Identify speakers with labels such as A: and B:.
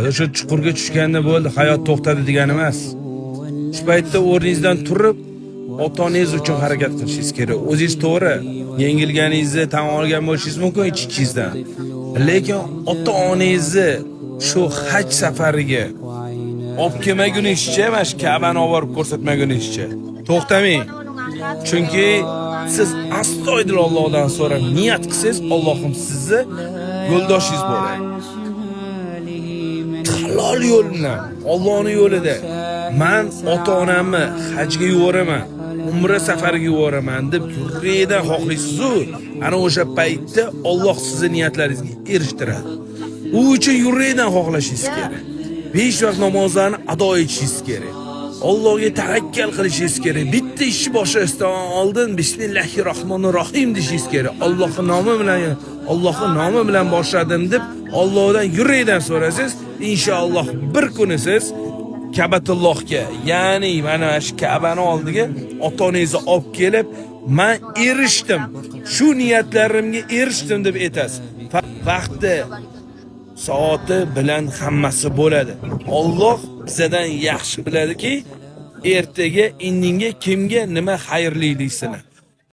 A: O'sha chuqurga tushganda bo'ldi, hayot to'xtadi degani emas. Shu paytda o'rningizdan turib, ota-onangiz uchun harakat qilishingiz kerak. O'zingiz to'g'ri, yengilganingizni tan olgan bo'lishingiz mumkin ichingizdan. Lekin ota-onangizni shu haj safariga olib kelmaguningizcha, mana shu Ka'bani olib borib ko'rsatmaguningizcha to'xtamang. Chunki siz astoydil Allohdan so'rab niyat qilsangiz, Allohim sizni yo'ldoshingiz bo'ladi. Halol yo'l bilan, Allohning yo'lida men ota-onamni hajga yuboraman, umra safariga yuboraman deb yuragingizdan xohlaysiz-ku, ana o'sha paytda Alloh sizni niyatlaringizga erishtiradi. U uchun yuragingizdan xohlashingiz kerak. 5 vaqt namozlarni ado etishingiz kerak. Allohga tavakkal qilishingiz kerak. Bitta ishni boshlashdan oldin Bismillahirrohmanirrohim deyishingiz kerak. Allohning nomi bilan boshladim deb Allohdan yuragingizdan so'rasangiz, inshaalloh bir kuni siz Ka'batullohga, ya'ni mana shu Ka'bani oldiga ota-onangizni olib kelib, men erishdim, shu niyatlarimga erishdim deb aytasiz. Vaqti, soati bilan hammasi bo'ladi. Alloh bizdan yaxshi biladiki, ertaga indinga kimga nima xayrliligini.